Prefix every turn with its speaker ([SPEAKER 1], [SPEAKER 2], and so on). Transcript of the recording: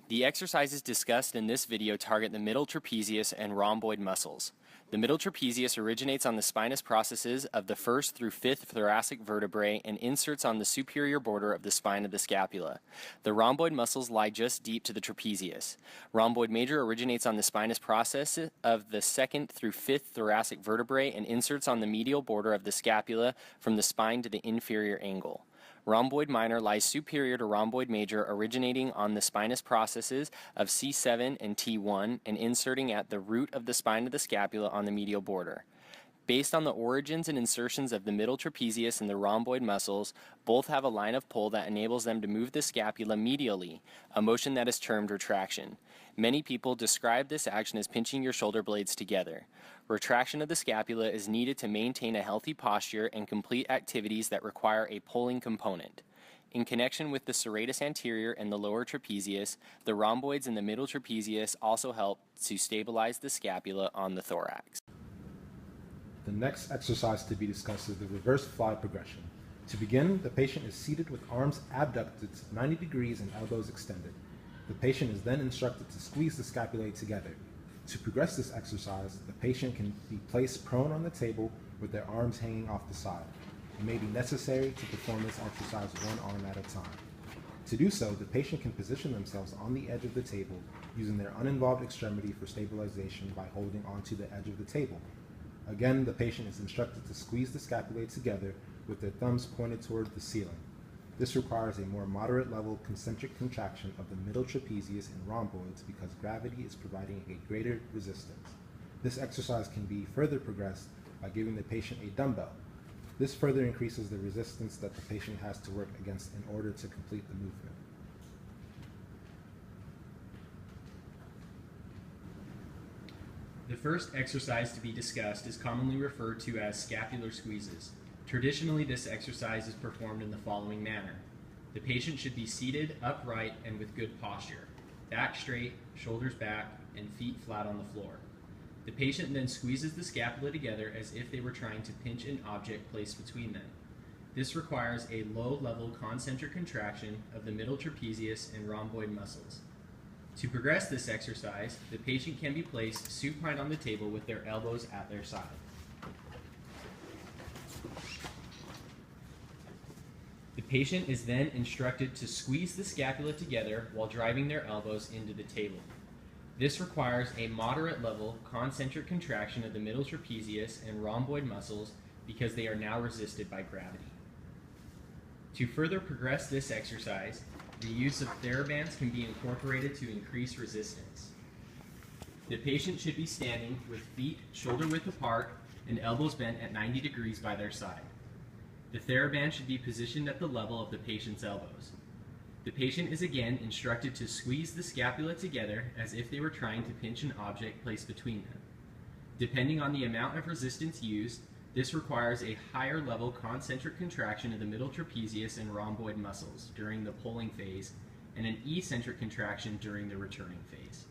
[SPEAKER 1] The exercises discussed in this video target the middle trapezius and rhomboid muscles. The middle trapezius originates on the spinous processes of the 1st through 5th thoracic vertebrae and inserts on the superior border of the spine of the scapula. The rhomboid muscles lie just deep to the trapezius. Rhomboid major originates on the spinous process of the 2nd through 5th thoracic vertebrae and inserts on the medial border of the scapula from the spine to the inferior angle. Rhomboid minor lies superior to rhomboid major, originating on the spinous processes of C7 and T1 and inserting at the root of the spine of the scapula on the medial border. Based on the origins and insertions of the middle trapezius and the rhomboid muscles, both have a line of pull that enables them to move the scapula medially, a motion that is termed retraction. Many people describe this action as pinching your shoulder blades together. Retraction of the scapula is needed to maintain a healthy posture and complete activities that require a pulling component. In connection with the serratus anterior and the lower trapezius, the rhomboids in the middle trapezius also help to stabilize the scapula on the thorax.
[SPEAKER 2] The next exercise to be discussed is the reverse fly progression. To begin, the patient is seated with arms abducted 90 degrees and elbows extended. The patient is then instructed to squeeze the scapulae together. To progress this exercise, the patient can be placed prone on the table with their arms hanging off the side. It may be necessary to perform this exercise one arm at a time. To do so, the patient can position themselves on the edge of the table using their uninvolved extremity for stabilization by holding onto the edge of the table. Again, the patient is instructed to squeeze the scapulae together with their thumbs pointed toward the ceiling. This requires a more moderate level concentric contraction of the middle trapezius and rhomboids because gravity is providing a greater resistance. This exercise can be further progressed by giving the patient a dumbbell. This further increases the resistance that the patient has to work against in order to complete the movement.
[SPEAKER 3] The first exercise to be discussed is commonly referred to as scapular squeezes. Traditionally, this exercise is performed in the following manner. The patient should be seated upright and with good posture, back straight, shoulders back, and feet flat on the floor. The patient then squeezes the scapula together as if they were trying to pinch an object placed between them. This requires a low-level concentric contraction of the middle trapezius and rhomboid muscles. To progress this exercise, the patient can be placed supine on the table with their elbows at their side. The patient is then instructed to squeeze the scapula together while driving their elbows into the table. This requires a moderate level concentric contraction of the middle trapezius and rhomboid muscles because they are now resisted by gravity. To further progress this exercise, the use of therabands can be incorporated to increase resistance. The patient should be standing with feet shoulder width apart and elbows bent at 90 degrees by their side. The TheraBand should be positioned at the level of the patient's elbows. The patient is again instructed to squeeze the scapula together as if they were trying to pinch an object placed between them. Depending on the amount of resistance used, this requires a higher level concentric contraction of the middle trapezius and rhomboid muscles during the pulling phase and an eccentric contraction during the returning phase.